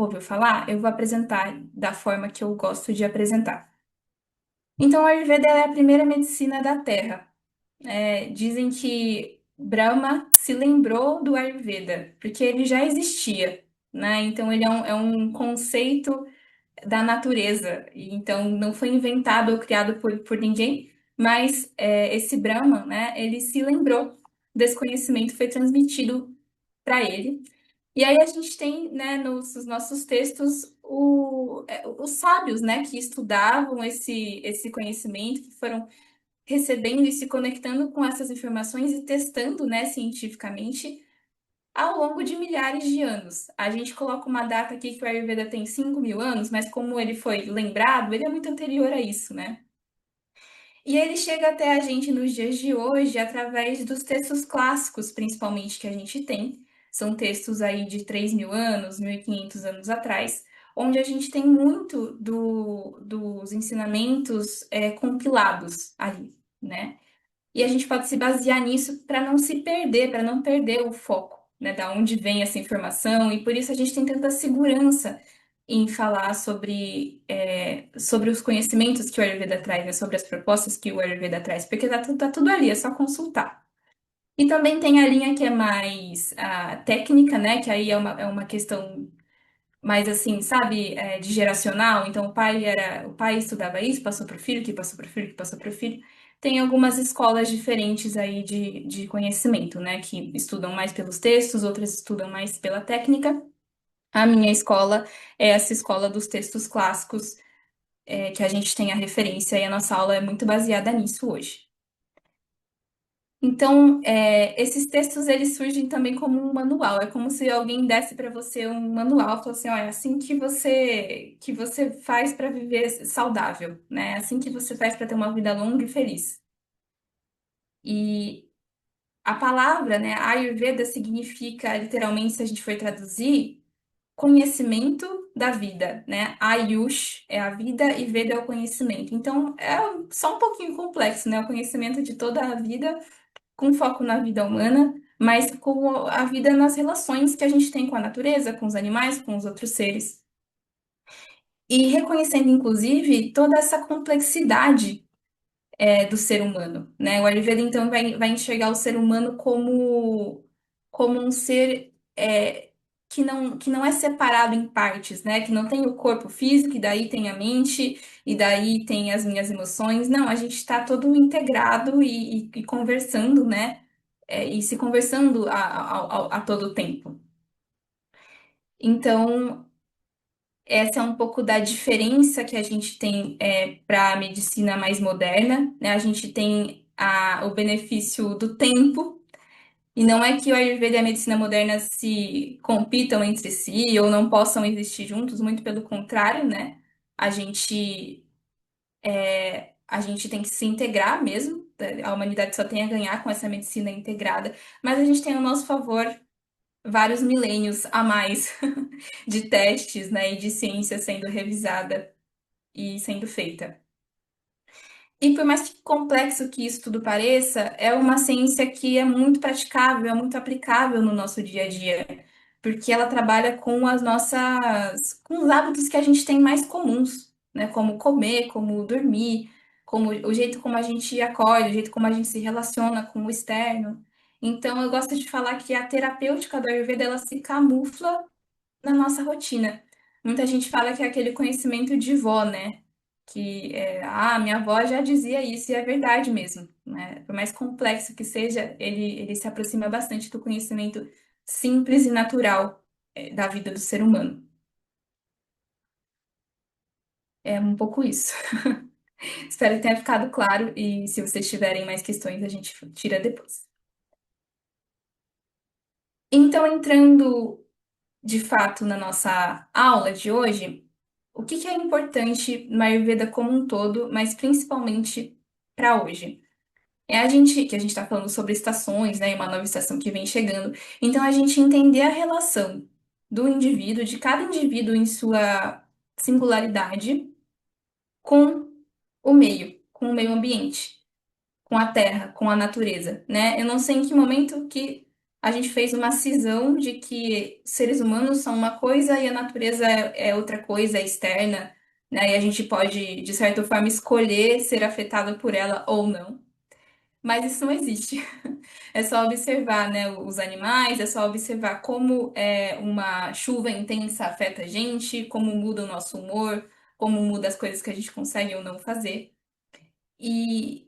ouviu falar, eu vou apresentar da forma que eu gosto de apresentar. Então, a Ayurveda ela é a primeira medicina da Terra. Dizem que Brahma se lembrou do Ayurveda, porque ele já existia, né? Então, ele é um conceito da natureza. E então, não foi inventado ou criado por ninguém, mas esse Brahma, né? Ele se lembrou desse conhecimento, foi transmitido para ele. E aí a gente tem, né, nos nossos textos os sábios, né, que estudavam esse conhecimento, que foram recebendo e se conectando com essas informações e testando, né, cientificamente ao longo de milhares de anos. A gente coloca uma data aqui que o Ayurveda tem 5.000 anos, mas como ele foi lembrado, ele é muito anterior a isso, né? E ele chega até a gente nos dias de hoje através dos textos clássicos, principalmente, que a gente tem. São textos aí de 3.000 anos, 1.500 anos atrás, onde a gente tem muito dos ensinamentos compilados ali, né? E a gente pode se basear nisso para não se perder, para não perder o foco, né, da onde vem essa informação, e por isso a gente tem tanta segurança em falar sobre os conhecimentos que o Ayurveda traz, né, sobre as propostas que o Ayurveda traz, porque tá tudo ali, é só consultar. E também tem a linha que é mais técnica, né, que aí é uma questão mais assim, sabe, de geracional. Então, o pai estudava isso, passou para o filho, que passou para o filho, que passou para o filho. Tem algumas escolas diferentes aí de conhecimento, né? Que estudam mais pelos textos, outras estudam mais pela técnica. A minha escola é essa escola dos textos clássicos, que a gente tem a referência, e a nossa aula é muito baseada nisso hoje. Então, esses textos eles surgem também como um manual. É como se alguém desse para você um manual, e falasse assim, olha, é assim que você faz para viver saudável, né? É assim que você faz para ter uma vida longa e feliz. E a palavra, né, Ayurveda significa, literalmente, se a gente for traduzir, conhecimento da vida, né? Ayush é a vida e Veda é o conhecimento. Então, é só um pouquinho complexo, né? O conhecimento de toda a vida com foco na vida humana, mas com a vida nas relações que a gente tem com a natureza, com os animais, com os outros seres. E reconhecendo, inclusive, toda essa complexidade do ser humano, né? O Ayurveda, então, vai enxergar o ser humano como um ser que não é separado em partes, né? Que não tem o corpo físico, e daí tem a mente, e daí tem as minhas emoções. Não, a gente está todo integrado e conversando, né? E se conversando a todo tempo. Então, essa é um pouco da diferença que a gente tem para a medicina mais moderna, né? A gente tem o benefício do tempo, e não é que o Ayurveda e a medicina moderna se compitam entre si ou não possam existir juntos, muito pelo contrário, né? A gente, a gente tem que se integrar mesmo, a humanidade só tem a ganhar com essa medicina integrada, mas a gente tem ao nosso favor vários milênios a mais de testes, né, e de ciência sendo revisada e sendo feita. E por mais que complexo que isso tudo pareça, é uma ciência que é muito praticável, é muito aplicável no nosso dia a dia, porque ela trabalha com os hábitos que a gente tem mais comuns, né, como comer, como dormir, como o jeito como a gente acorda, o jeito como a gente se relaciona com o externo. Então, eu gosto de falar que a terapêutica do Ayurveda, ela se camufla na nossa rotina. Muita gente fala que é aquele conhecimento de vó, né? Minha avó já dizia isso, e é verdade mesmo, né? Por mais complexo que seja, ele se aproxima bastante do conhecimento simples e natural, da vida do ser humano. É um pouco isso. Espero que tenha ficado claro, e se vocês tiverem mais questões, a gente tira depois. Então, entrando de fato na nossa aula de hoje, o que que é importante na Ayurveda como um todo, mas principalmente para hoje? Que a gente está falando sobre estações, né, e uma nova estação que vem chegando. Então, a gente entender a relação do indivíduo, de cada indivíduo em sua singularidade, com com o meio ambiente, com a terra, com a natureza, né? Eu não sei em que momento que a gente fez uma cisão de que seres humanos são uma coisa e a natureza é outra coisa externa, né? E a gente pode, de certa forma, escolher ser afetado por ela ou não. Mas isso não existe. É só observar, né, os animais, é só observar como uma chuva intensa afeta a gente, como muda o nosso humor, como muda as coisas que a gente consegue ou não fazer. E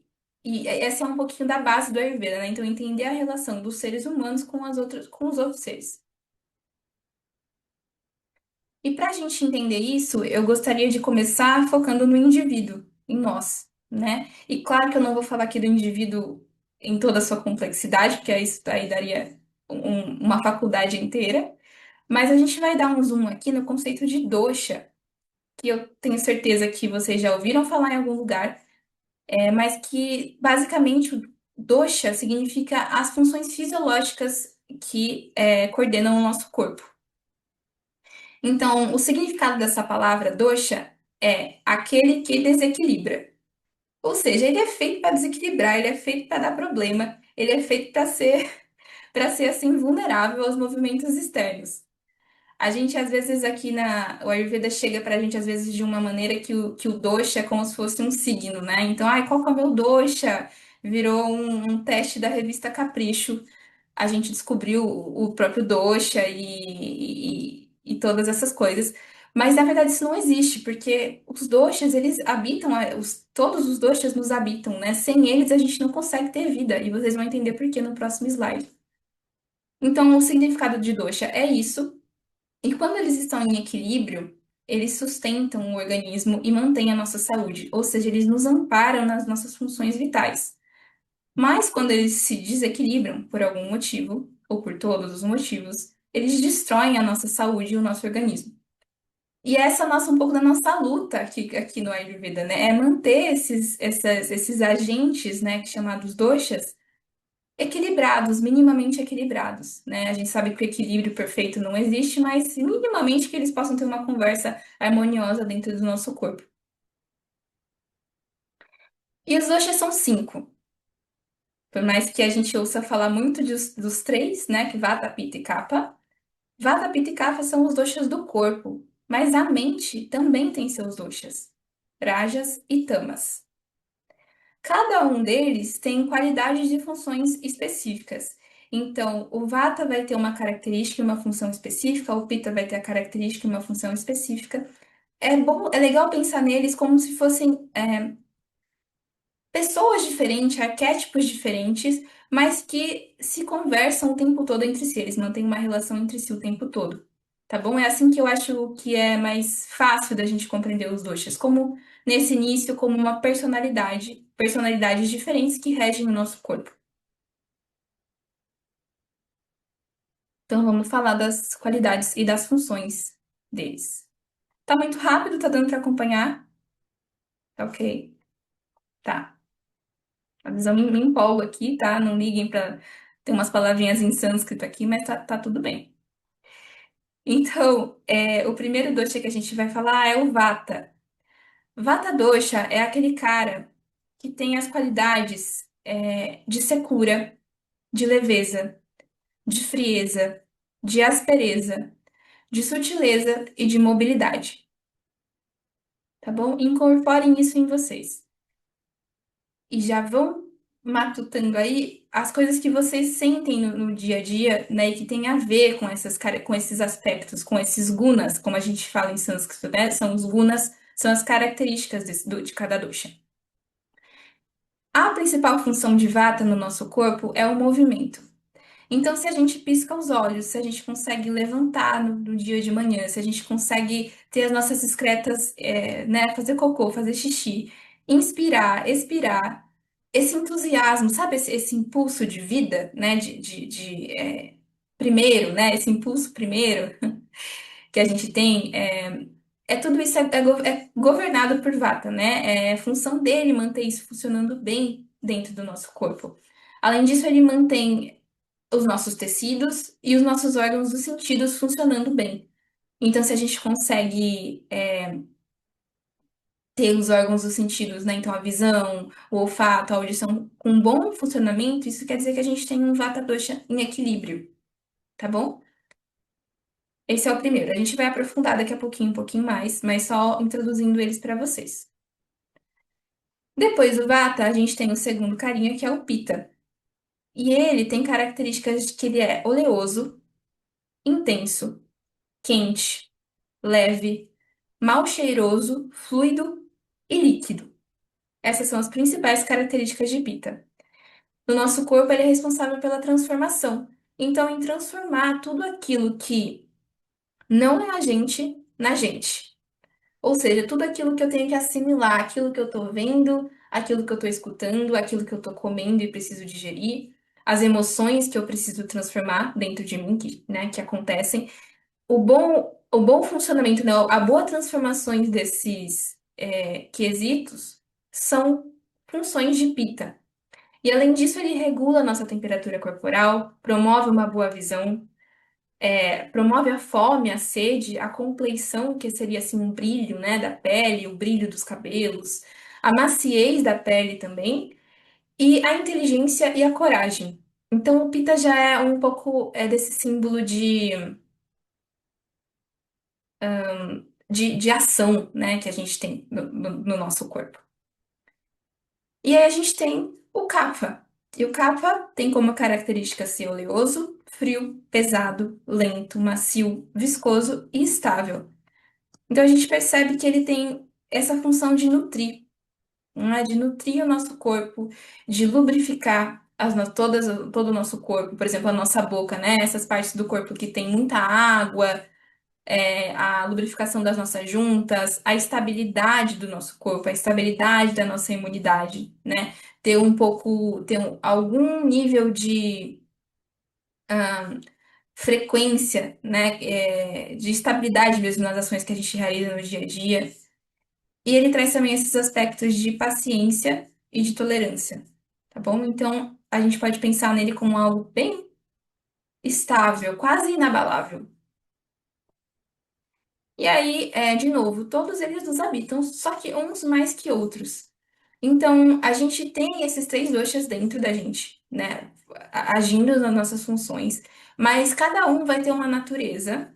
essa é um pouquinho da base do Ayurveda, né? Então, entender a relação dos seres humanos com os outros seres. E para a gente entender isso, eu gostaria de começar focando no indivíduo, em nós, né? E claro que eu não vou falar aqui do indivíduo em toda a sua complexidade, porque isso aí daria uma faculdade inteira, mas a gente vai dar um zoom aqui no conceito de dosha, que eu tenho certeza que vocês já ouviram falar em algum lugar, mas que basicamente o dosha significa as funções fisiológicas que coordenam o nosso corpo. Então, o significado dessa palavra dosha é aquele que desequilibra. Ou seja, ele é feito para desequilibrar, ele é feito para dar problema, ele é feito para ser assim vulnerável aos movimentos externos. A gente, às vezes, aqui o Ayurveda chega pra gente, às vezes, de uma maneira que o dosha é como se fosse um signo, né? Então, ai, qual que é o meu dosha? Virou um teste da revista Capricho. A gente descobriu o próprio dosha e todas essas coisas. Mas, na verdade, isso não existe, porque os doshas, eles habitam, todos os doshas nos habitam, né? Sem eles, a gente não consegue ter vida. E vocês vão entender por quê no próximo slide. Então, o significado de dosha é isso. E quando eles estão em equilíbrio, eles sustentam o organismo e mantêm a nossa saúde, ou seja, eles nos amparam nas nossas funções vitais. Mas quando eles se desequilibram por algum motivo, ou por todos os motivos, eles destroem a nossa saúde e o nosso organismo. E essa é um pouco da nossa luta aqui no Ayurveda, né? É manter esses agentes, né, chamados doshas, equilibrados, minimamente equilibrados, né? A gente sabe que o equilíbrio perfeito não existe, mas minimamente que eles possam ter uma conversa harmoniosa dentro do nosso corpo. E os doshas são cinco, por mais que a gente ouça falar muito dos três, né? Que Vata, Pitta e Kapha. Vata, Pitta e Kapha são os doshas do corpo, mas a mente também tem seus doshas, Rajas e Tamas. Cada um deles tem qualidades e funções específicas. Então, o Vata vai ter uma característica e uma função específica, o Pitta vai ter a característica e uma função específica. É legal pensar neles como se fossem pessoas diferentes, arquétipos diferentes, mas que se conversam o tempo todo entre si, eles mantêm uma relação entre si o tempo todo. Tá bom? É assim que eu acho que é mais fácil da gente compreender os doshas, como nesse início, como uma personalidade, personalidades diferentes que regem o nosso corpo. Então vamos falar das qualidades e das funções deles. Tá muito rápido, tá dando para acompanhar? Tá ok? Tá. Às vezes eu me empolgo aqui, tá? Não liguem para ter umas palavrinhas em sânscrito aqui, mas tá tudo bem. Então, o primeiro dosha que a gente vai falar é o Vata. Vata dosha é aquele cara que tem as qualidades de secura, de leveza, de frieza, de aspereza, de sutileza e de mobilidade, tá bom? Incorporem isso em vocês. E já vão matutando aí as coisas que vocês sentem no dia a dia, né, e que tem a ver com com esses aspectos, com esses gunas, como a gente fala em sânscrito, né? São os gunas, são as características de cada dosha. A principal função de Vata no nosso corpo é o movimento. Então, se a gente pisca os olhos, se a gente consegue levantar no dia de manhã, se a gente consegue ter as nossas excretas, né, fazer cocô, fazer xixi, inspirar, expirar, esse entusiasmo, sabe, esse impulso de vida, né, primeiro, né, esse impulso primeiro que a gente tem, tudo isso é governado por Vata, né, é função dele manter isso funcionando bem dentro do nosso corpo. Além disso, ele mantém os nossos tecidos e os nossos órgãos dos sentidos funcionando bem. Então, se a gente consegue ter os órgãos dos sentidos, né? Então, a visão, o olfato, a audição com bom funcionamento, isso quer dizer que a gente tem um Vata Dosha em equilíbrio, tá bom? Esse é o primeiro. A gente vai aprofundar daqui a pouquinho, um pouquinho mais, mas só introduzindo eles para vocês. Depois do Vata, a gente tem o segundo carinha, que é o Pitta. E ele tem características de que ele é oleoso, intenso, quente, leve, mal cheiroso, fluido e líquido. Essas são as principais características de Pitta. No nosso corpo, ele é responsável pela transformação. Então, em transformar tudo aquilo que não é a gente na gente. Ou seja, tudo aquilo que eu tenho que assimilar, aquilo que eu tô vendo, aquilo que eu tô escutando, aquilo que eu tô comendo e preciso digerir, as emoções que eu preciso transformar dentro de mim, que acontecem. O bom funcionamento, né, a boa transformações desses quesitos são funções de Pitta. E além disso, ele regula a nossa temperatura corporal, promove uma boa visão, promove a fome, a sede, a compleição, que seria assim um brilho, né, da pele, o brilho dos cabelos, a maciez da pele também, e a inteligência e a coragem. Então, o Pitta já é um pouco desse símbolo de ação, né, que a gente tem no nosso corpo. E aí a gente tem o Kapha. E o Kapha tem como característica ser oleoso, frio, pesado, lento, macio, viscoso e estável. Então a gente percebe que ele tem essa função de nutrir, né? De nutrir o nosso corpo, de lubrificar todo o nosso corpo, por exemplo, a nossa boca, né? Essas partes do corpo que tem muita água, a lubrificação das nossas juntas, a estabilidade do nosso corpo, a estabilidade da nossa imunidade, né? Algum nível de frequência, né? De estabilidade mesmo nas ações que a gente realiza no dia a dia. E ele traz também esses aspectos de paciência e de tolerância, tá bom? Então, a gente pode pensar nele como algo bem estável, quase inabalável. E aí, de novo, todos eles nos habitam, só que uns mais que outros. Então, a gente tem esses três doshas dentro da gente, né? Agindo nas nossas funções, mas cada um vai ter uma natureza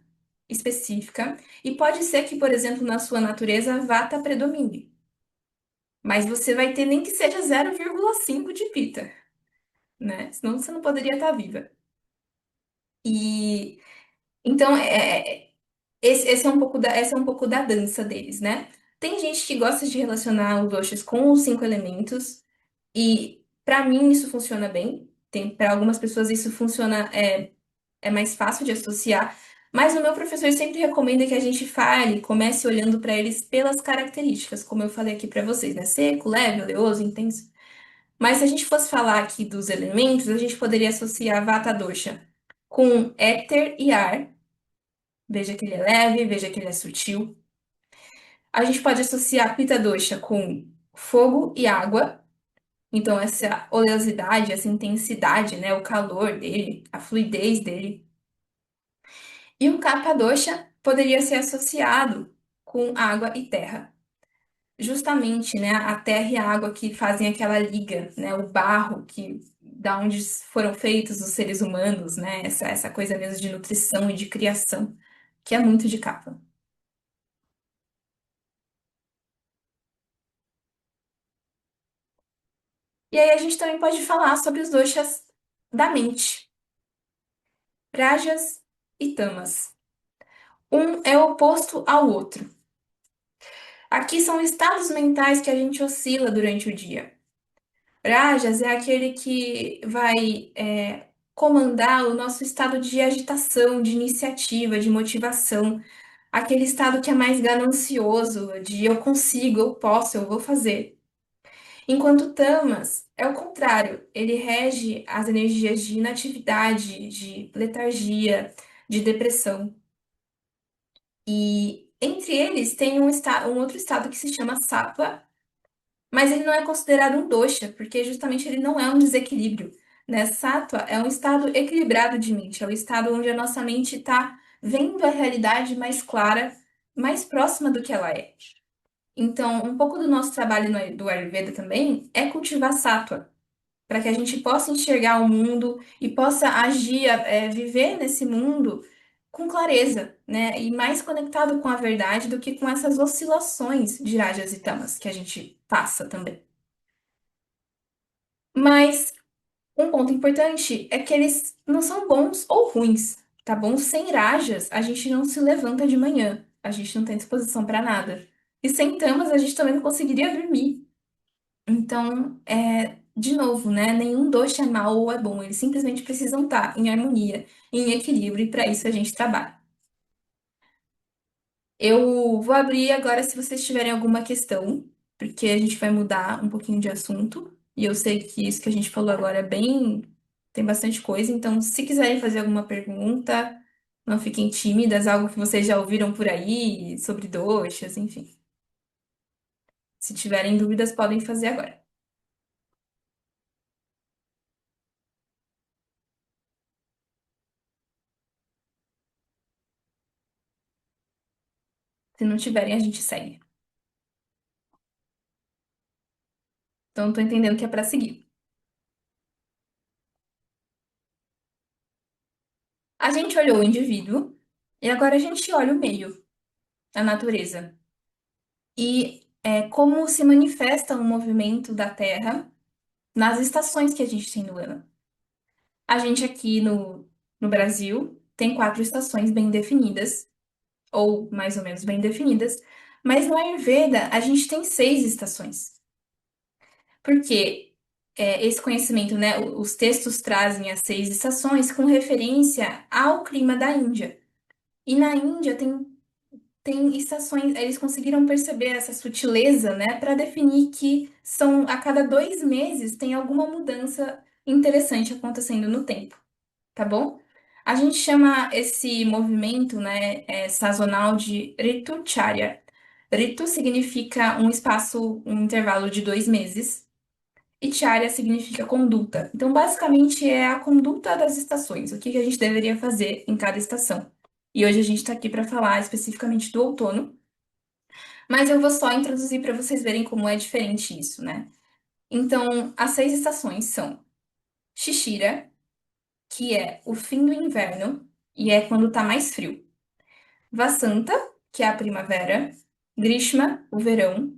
específica, e pode ser que, por exemplo, na sua natureza, Vata predomine. Mas você vai ter nem que seja 0,5 de pita, né? Senão você não poderia estar viva. E então esse é um pouco da dança deles, né? Tem gente que gosta de relacionar os doshas com os cinco elementos, e para mim isso funciona bem. Tem para algumas pessoas isso funciona é mais fácil de associar. Mas o meu professor sempre recomenda que a gente comece olhando para eles pelas características, como eu falei aqui para vocês, né? Seco, leve, oleoso, intenso. Mas se a gente fosse falar aqui dos elementos, a gente poderia associar Vata Dosha com éter e ar. Veja que ele é leve, veja que ele é sutil. A gente pode associar Pitta Dosha com fogo e água. Então, essa oleosidade, essa intensidade, né, o calor dele, a fluidez dele. E o Kapha Dosha poderia ser associado com água e terra. Justamente, né, a terra e a água que fazem aquela liga, né, o barro que da onde foram feitos os seres humanos, né, essa coisa mesmo de nutrição e de criação, que é muito de capa. E aí a gente também pode falar sobre os doshas da mente, rajas e tamas. Um é oposto ao outro. Aqui são estados mentais que a gente oscila durante o dia. Rajas é aquele que vai comandar o nosso estado de agitação, de iniciativa, de motivação, aquele estado que é mais ganancioso, de eu consigo, eu posso, eu vou fazer. Enquanto Tamas é o contrário, ele rege as energias de inatividade, de letargia, de depressão. E entre eles tem um outro estado que se chama Sattva, mas ele não é considerado um dosha, porque justamente ele não é um desequilíbrio, né? Sattva é um estado equilibrado de mente, é o estado onde a nossa mente está vendo a realidade mais clara, mais próxima do que ela é. Então, um pouco do nosso trabalho do Ayurveda também é cultivar sattva, para que a gente possa enxergar o mundo e possa agir, viver nesse mundo com clareza, né? E mais conectado com a verdade do que com essas oscilações de rajas e tamas que a gente passa também. Mas um ponto importante é que eles não são bons ou ruins, tá bom? Sem rajas, a gente não se levanta de manhã, a gente não tem disposição para nada. E sem tamas, a gente também não conseguiria dormir. Então, de novo, né? Nenhum doce é mal ou é bom, eles simplesmente precisam estar em harmonia, em equilíbrio, e para isso a gente trabalha. Eu vou abrir agora se vocês tiverem alguma questão, porque a gente vai mudar um pouquinho de assunto, e eu sei que isso que a gente falou agora é bem. Tem bastante coisa, então se quiserem fazer alguma pergunta, não fiquem tímidas, algo que vocês já ouviram por aí, sobre doxas, enfim. Se tiverem dúvidas, podem fazer agora. Se não tiverem, a gente segue. Então, tô entendendo que é para seguir. A gente olhou o indivíduo e agora a gente olha o meio, a natureza. E como se manifesta o movimento da Terra nas estações que a gente tem no ano. A gente aqui no Brasil tem 4 estações bem definidas, ou mais ou menos bem definidas, mas no Ayurveda a gente tem 6 estações. Porque esse conhecimento, né, os textos trazem as 6 estações com referência ao clima da Índia. E na Índia tem estações, eles conseguiram perceber essa sutileza, né, para definir que são a cada 2 meses tem alguma mudança interessante acontecendo no tempo, tá bom? A gente chama esse movimento, né, sazonal de Ritucharya. Ritu significa um espaço, um intervalo de 2 meses, e Charya significa conduta. Então, basicamente, é a conduta das estações, o que que a gente deveria fazer em cada estação. E hoje a gente está aqui para falar especificamente do outono, mas eu vou só introduzir para vocês verem como é diferente isso, né? Então, as 6 estações são Shishira, que é o fim do inverno e é quando tá mais frio. Vasanta, que é a primavera. Grishma, o verão.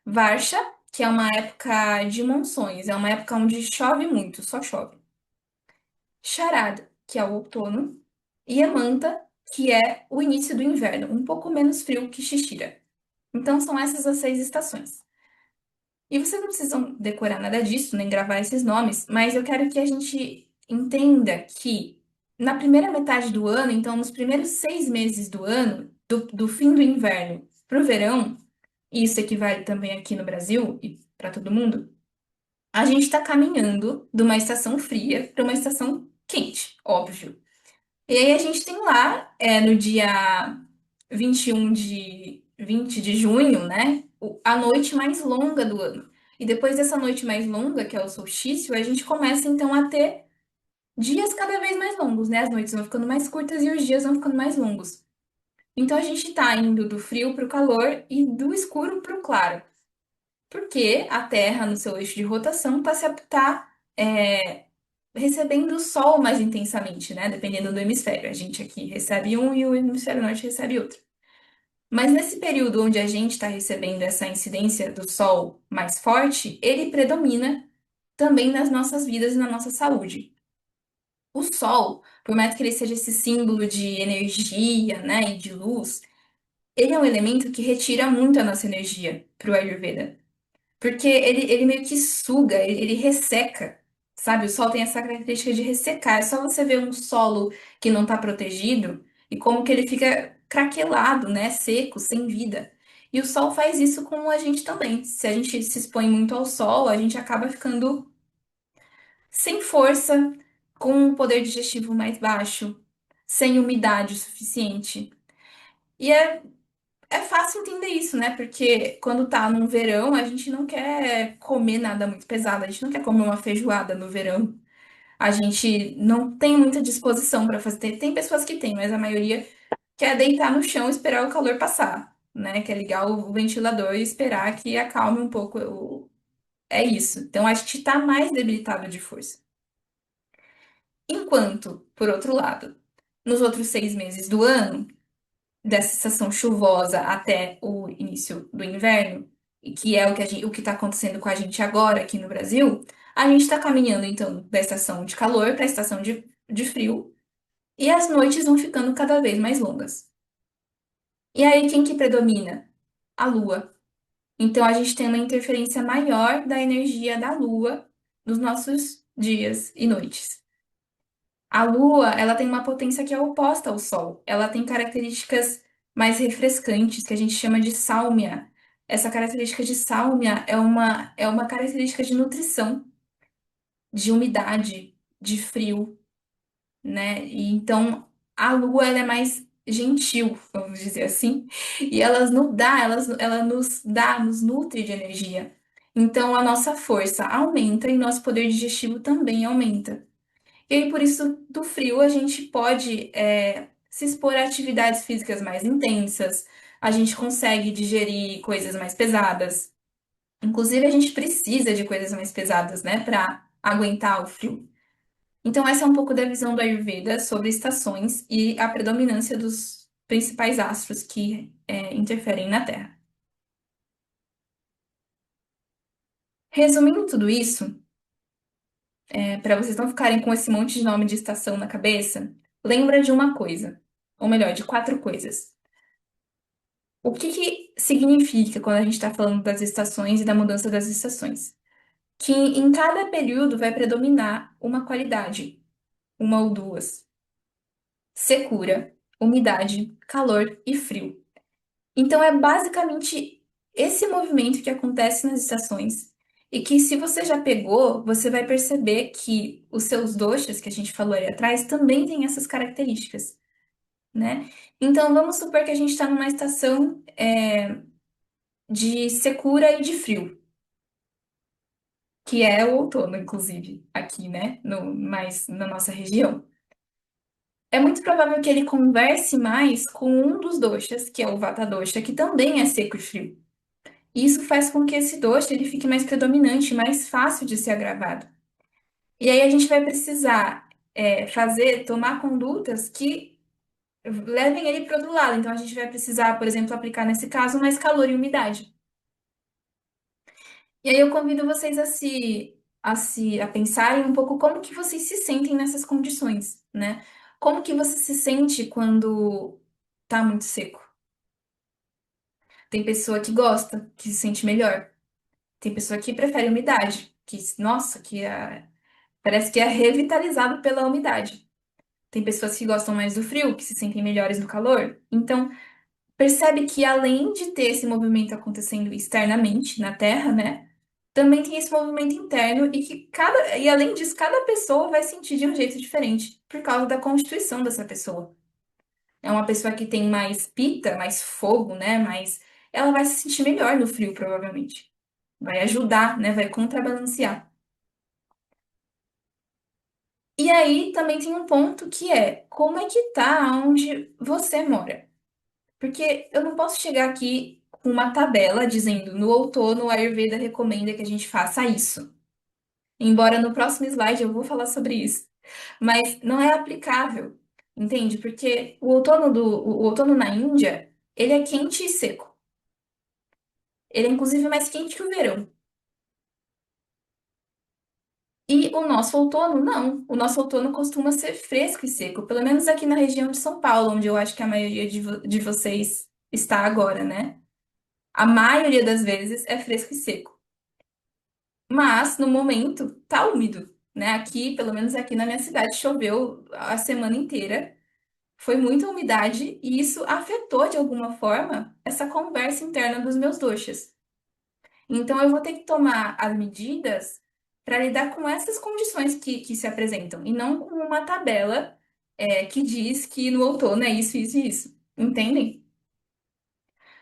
Varsha, que é uma época de monções, é uma época onde chove muito, só chove. Sharad, que é o outono. E Hemanta, que é o início do inverno, um pouco menos frio que Shishira. Então, são essas as 6 estações. E vocês não precisam decorar nada disso, nem gravar esses nomes, mas eu quero que a gente entenda que na primeira metade do ano, então nos primeiros 6 meses do ano, do fim do inverno para o verão, e isso equivale também aqui no Brasil e para todo mundo, a gente está caminhando de uma estação fria para uma estação quente, óbvio. E aí a gente tem lá, no dia 20 de junho, né, a noite mais longa do ano. E depois dessa noite mais longa, que é o solstício, a gente começa então a ter dias cada vez mais longos, né? As noites vão ficando mais curtas e os dias vão ficando mais longos. Então a gente está indo do frio para o calor e do escuro para o claro. Porque a Terra, no seu eixo de rotação, recebendo o Sol mais intensamente, né? Dependendo do hemisfério. A gente aqui recebe um e o hemisfério norte recebe outro. Mas nesse período onde a gente está recebendo essa incidência do Sol mais forte, ele predomina também nas nossas vidas e na nossa saúde. O Sol, por mais que ele seja esse símbolo de energia, né, e de luz, ele é um elemento que retira muito a nossa energia para o Ayurveda. Porque ele meio que suga, ele resseca, sabe? O sol tem essa característica de ressecar. É só você ver um solo que não está protegido e como que ele fica craquelado, né? Seco, sem vida. E o sol faz isso com a gente também. Se a gente se expõe muito ao sol, a gente acaba ficando sem força, com um poder digestivo mais baixo, sem umidade o suficiente. E é fácil entender isso, né? Porque quando tá num verão, a gente não quer comer nada muito pesado, a gente não quer comer uma feijoada no verão. A gente não tem muita disposição para fazer. Tem pessoas que têm, mas a maioria quer deitar no chão e esperar o calor passar. né? Que é ligar o ventilador e esperar que acalme um pouco. É isso. Então a gente está mais debilitado de força. Enquanto, por outro lado, nos outros 6 meses do ano, dessa estação chuvosa até o início do inverno, e que é o que está acontecendo com a gente agora aqui no Brasil, a gente está caminhando então da estação de calor para a estação de frio, e as noites vão ficando cada vez mais longas. E aí, quem que predomina? A Lua. Então, a gente tem uma interferência maior da energia da Lua nos nossos dias e noites. A Lua, ela tem uma potência que é oposta ao Sol. Ela tem características mais refrescantes, que a gente chama de sálmia. Essa característica de sálmia é uma característica de nutrição, de umidade, de frio, né? E então a Lua ela é mais gentil, vamos dizer assim, e ela nos nutre de energia. Então a nossa força aumenta e nosso poder digestivo também aumenta. E aí, por isso, do frio, a gente pode se expor a atividades físicas mais intensas, a gente consegue digerir coisas mais pesadas. Inclusive, a gente precisa de coisas mais pesadas, né, para aguentar o frio. Então, essa é um pouco da visão do Ayurveda sobre estações e a predominância dos principais astros que interferem na Terra. Resumindo tudo isso, para vocês não ficarem com esse monte de nome de estação na cabeça, lembra de uma coisa, ou melhor, de quatro coisas. O que que significa quando a gente está falando das estações e da mudança das estações? Que em cada período vai predominar uma qualidade, uma ou duas: secura, umidade, calor e frio. Então é basicamente esse movimento que acontece nas estações. E que se você já pegou, você vai perceber que os seus doshas, que a gente falou ali atrás, também têm essas características, né? Então vamos supor que a gente está numa estação de secura e de frio, que é o outono, inclusive, aqui, né? Mais na nossa região. É muito provável que ele converse mais com um dos doshas, que é o Vata dosha, que também é seco e frio. E isso faz com que esse dosha ele fique mais predominante, mais fácil de ser agravado. E aí a gente vai precisar tomar condutas que levem ele para outro lado. Então a gente vai precisar, por exemplo, aplicar nesse caso mais calor e umidade. E aí eu convido vocês a pensarem um pouco como que vocês se sentem nessas condições, né? Como que você se sente quando tá muito seco? Tem pessoa que gosta, que se sente melhor. Tem pessoa que prefere umidade, que, nossa, parece que é revitalizado pela umidade. Tem pessoas que gostam mais do frio, que se sentem melhores no calor. Então, percebe que além de ter esse movimento acontecendo externamente na Terra, né? Também tem esse movimento interno e além disso, cada pessoa vai sentir de um jeito diferente por causa da constituição dessa pessoa. É uma pessoa que tem mais pita, mais fogo, né? Ela vai se sentir melhor no frio, provavelmente. Vai ajudar, né? Vai contrabalancear. E aí também tem um ponto que é como é que tá onde você mora? Porque eu não posso chegar aqui com uma tabela dizendo no outono a Ayurveda recomenda que a gente faça isso. Embora no próximo slide eu vou falar sobre isso. Mas não é aplicável, entende? Porque o outono na Índia, ele é quente e seco. Ele é inclusive mais quente que o verão. E o nosso outono, não. O nosso outono costuma ser fresco e seco, pelo menos aqui na região de São Paulo, onde eu acho que a maioria de vocês está agora, né? A maioria das vezes é fresco e seco. Mas, no momento, tá úmido, né? Aqui, pelo menos aqui na minha cidade, choveu a semana inteira. Foi muita umidade e isso afetou, de alguma forma, essa conversa interna dos meus doxas. Então, eu vou ter que tomar as medidas para lidar com essas condições que se apresentam, e não com uma tabela, que diz que no outono é isso, isso e isso. Entendem?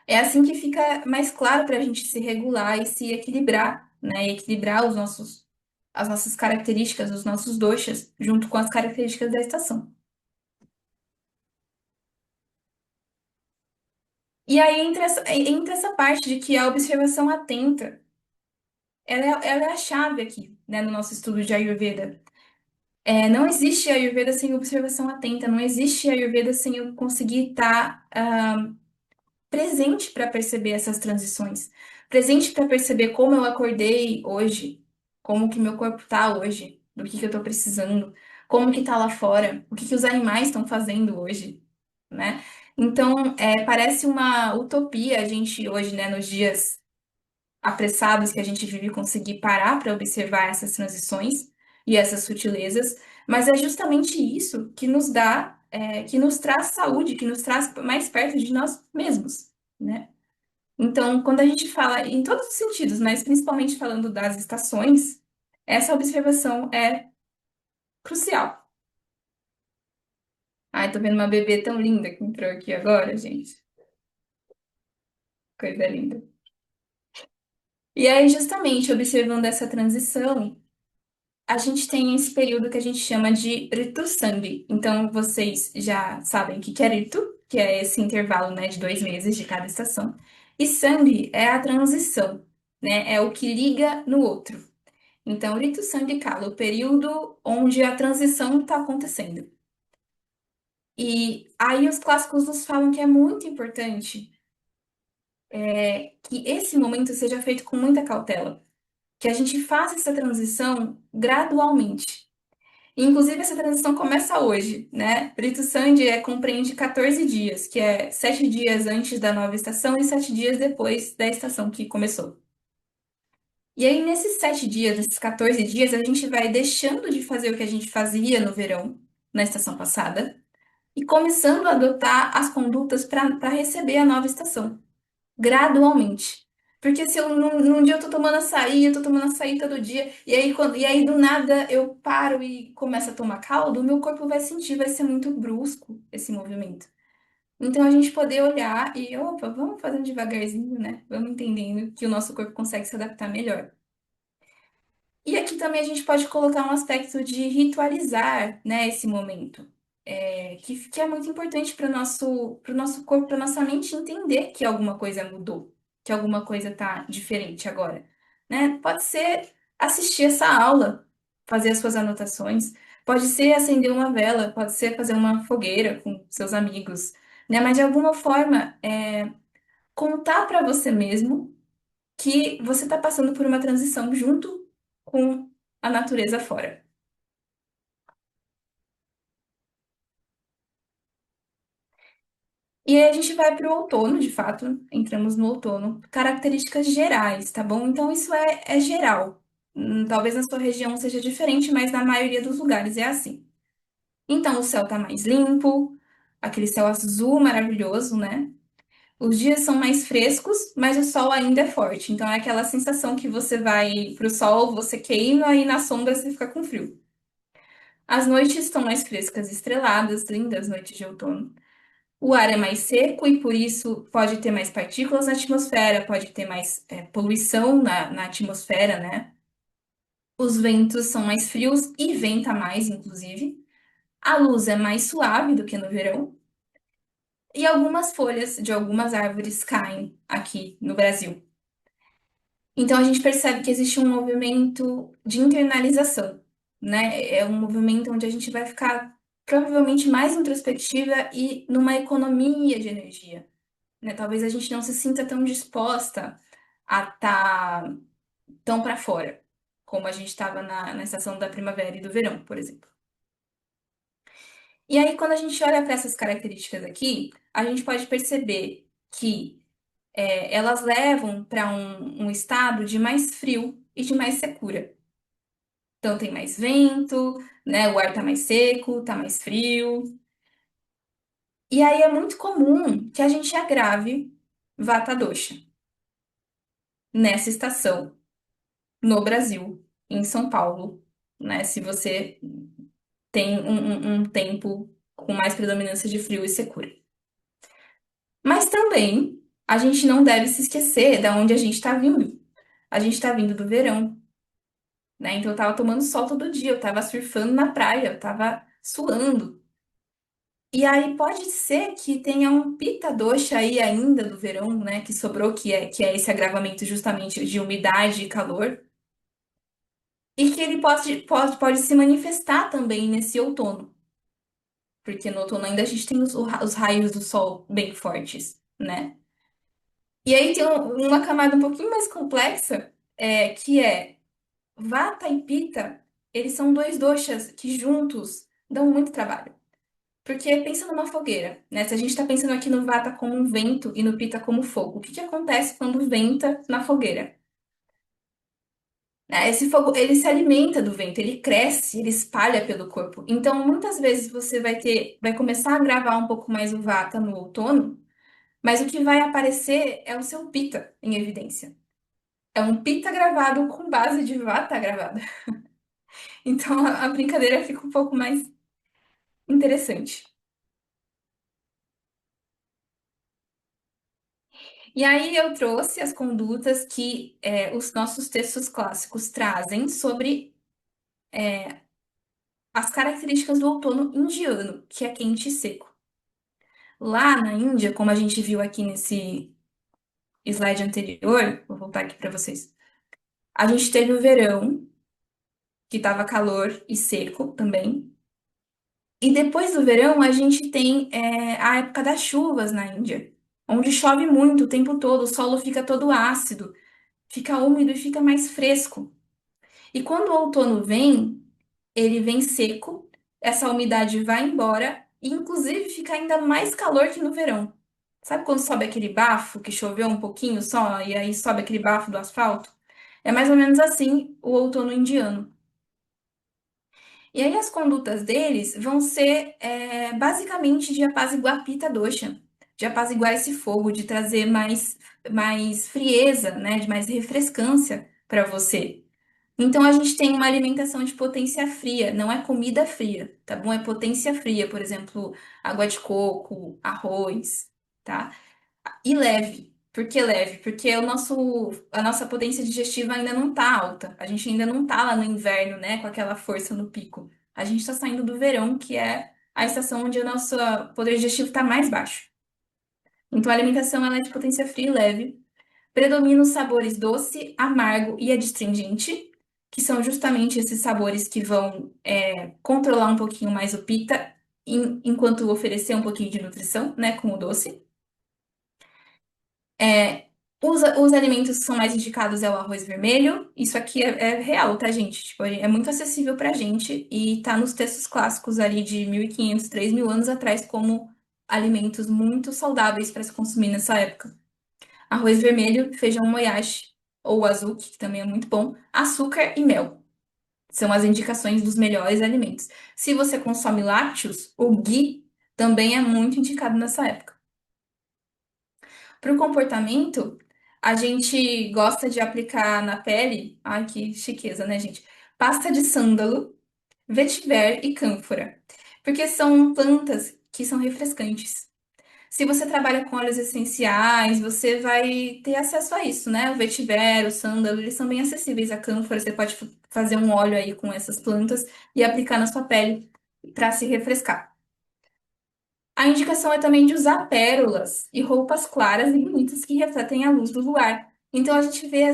É assim que fica mais claro para a gente se regular e se equilibrar, né? E equilibrar as nossas características, os nossos doshas, junto com as características da estação. E aí entra essa parte de que a observação atenta, ela é a chave aqui, né, no nosso estudo de Ayurveda. Não existe Ayurveda sem observação atenta, não existe Ayurveda sem eu conseguir estar presente para perceber essas transições, presente para perceber como eu acordei hoje, como que meu corpo tá hoje, do que eu tô precisando, como que tá lá fora, o que que os animais estão fazendo hoje, né? Então, parece uma utopia a gente hoje, né, nos dias apressados que a gente vive, conseguir parar para observar essas transições e essas sutilezas, mas é justamente isso que nos dá, que nos traz saúde, que nos traz mais perto de nós mesmos, né? Então, quando a gente fala em todos os sentidos, mas principalmente falando das estações, essa observação é crucial. Ai, tô vendo uma bebê tão linda que entrou aqui agora, gente. Coisa linda. E aí, justamente observando essa transição, a gente tem esse período que a gente chama de Ritu Sanghi. Então, vocês já sabem o que que é Ritu, que é esse intervalo, né, de 2 meses de cada estação. E Sanghi é a transição, né? É o que liga no outro. Então, Ritu Sanghi Kala, o período onde a transição está acontecendo. E aí os clássicos nos falam que é muito importante que esse momento seja feito com muita cautela, que a gente faça essa transição gradualmente. Inclusive, essa transição começa hoje, né? Rito Sandi compreende 14 dias, que é 7 dias antes da nova estação e 7 dias depois da estação que começou. E aí, nesses 7 dias, nesses 14 dias, a gente vai deixando de fazer o que a gente fazia no verão, na estação passada, e começando a adotar as condutas para receber a nova estação, gradualmente. Porque se eu num dia eu tô tomando açaí, eu tô tomando açaí todo dia, e aí do nada eu paro e começo a tomar caldo, o meu corpo vai sentir, vai ser muito brusco esse movimento. Então a gente poder olhar e, opa, vamos fazendo devagarzinho, né? Vamos entendendo que o nosso corpo consegue se adaptar melhor. E aqui também a gente pode colocar um aspecto de ritualizar, né, esse momento, que é muito importante para o nosso corpo, para nossa mente entender que alguma coisa mudou, que alguma coisa está diferente agora, né? Pode ser assistir essa aula, fazer as suas anotações, pode ser acender uma vela, pode ser fazer uma fogueira com seus amigos, né? Mas de alguma forma, contar para você mesmo que você está passando por uma transição junto com a natureza fora. E aí a gente vai para o outono, de fato, entramos no outono. Características gerais, tá bom? Então isso é geral. Talvez na sua região seja diferente, mas na maioria dos lugares é assim. Então o céu tá mais limpo, aquele céu azul maravilhoso, né? Os dias são mais frescos, mas o sol ainda é forte. Então é aquela sensação que você vai pro sol, você queima e na sombra você fica com frio. As noites estão mais frescas e estreladas, lindas noites de outono. O ar é mais seco e por isso pode ter mais partículas na atmosfera, pode ter mais poluição na atmosfera, né? Os ventos são mais frios e venta mais, inclusive. A luz é mais suave do que no verão. E algumas folhas de algumas árvores caem aqui no Brasil. Então a gente percebe que existe um movimento de internalização, né? É um movimento onde a gente vai ficar provavelmente mais introspectiva e numa economia de energia, né? Talvez a gente não se sinta tão disposta a estar tão para fora, como a gente estava na estação da primavera e do verão, por exemplo. E aí, quando a gente olha para essas características aqui, a gente pode perceber que elas levam para um estado de mais frio e de mais secura. Então, tem mais vento, né? O ar tá mais seco, tá mais frio. E aí é muito comum que a gente agrave Vata Dosha nessa estação, no Brasil, em São Paulo, né? Se você tem um tempo com mais predominância de frio e secura. Mas também a gente não deve se esquecer de onde a gente está vindo. A gente está vindo do verão, né? Então eu tava tomando sol todo dia, eu tava surfando na praia, eu tava suando. E aí pode ser que tenha um pita doxa aí ainda do verão, né, que sobrou, que é esse agravamento justamente de umidade e calor, e que ele pode se manifestar também nesse outono, porque no outono ainda a gente tem os raios do sol bem fortes, né? E aí tem uma camada um pouquinho mais complexa, que é Vata e Pita, eles são dois doshas que juntos dão muito trabalho. Porque pensa numa fogueira, né? Se a gente está pensando aqui no Vata como um vento e no Pita como fogo, o que que acontece quando venta na fogueira? Esse fogo, ele se alimenta do vento, ele cresce, ele espalha pelo corpo. Então, muitas vezes você vai começar a gravar um pouco mais o Vata no outono, mas o que vai aparecer é o seu Pita em evidência. É um Pita gravado com base de Vata gravada. Então, a brincadeira fica um pouco mais interessante. E aí eu trouxe as condutas que os nossos textos clássicos trazem sobre as características do outono indiano, que é quente e seco. Lá na Índia, como a gente viu aqui nesse slide anterior, vou voltar aqui para vocês. A gente teve o verão, que estava calor e seco também. E depois do verão, a gente tem a época das chuvas na Índia, onde chove muito o tempo todo, o solo fica todo ácido, fica úmido e fica mais fresco. E quando o outono vem, ele vem seco, essa umidade vai embora e inclusive fica ainda mais calor que no verão. Sabe quando sobe aquele bafo que choveu um pouquinho só e aí sobe aquele bafo do asfalto? É mais ou menos assim o outono indiano. E aí as condutas deles vão ser basicamente de apaziguar Pita Dosha, de apaziguar esse fogo, de trazer mais frieza, né, de mais refrescância para você. Então a gente tem uma alimentação de potência fria, não é comida fria, tá bom? É potência fria, por exemplo, água de coco, arroz, tá? E leve. Por que leve? Porque a nossa potência digestiva ainda não tá alta. A gente ainda não tá lá no inverno, né, com aquela força no pico. A gente está saindo do verão, que é a estação onde o nosso poder digestivo está mais baixo. Então a alimentação ela é de potência fria e leve. Predominam os sabores doce, amargo e adstringente, que são justamente esses sabores que vão controlar um pouquinho mais o pita, enquanto oferecer um pouquinho de nutrição, né, com o doce. É, os alimentos que são mais indicados é o arroz vermelho. Isso aqui é real, tá, gente? Tipo, é muito acessível pra gente e tá nos textos clássicos ali de 1500, 3000 anos atrás como alimentos muito saudáveis para se consumir nessa época. Arroz vermelho, feijão moyashi ou azuki, que também é muito bom, açúcar e mel. São as indicações dos melhores alimentos. Se você consome lácteos, o ghee também é muito indicado nessa época. Para o comportamento, a gente gosta de aplicar na pele, ai que chiqueza, né, gente? Pasta de sândalo, vetiver e cânfora, porque são plantas que são refrescantes. Se você trabalha com óleos essenciais, você vai ter acesso a isso, né? O vetiver, o sândalo, eles são bem acessíveis. A cânfora, você pode fazer um óleo aí com essas plantas e aplicar na sua pele para se refrescar. A indicação é também de usar pérolas e roupas claras e bonitas que refletem a luz do luar. Então a gente vê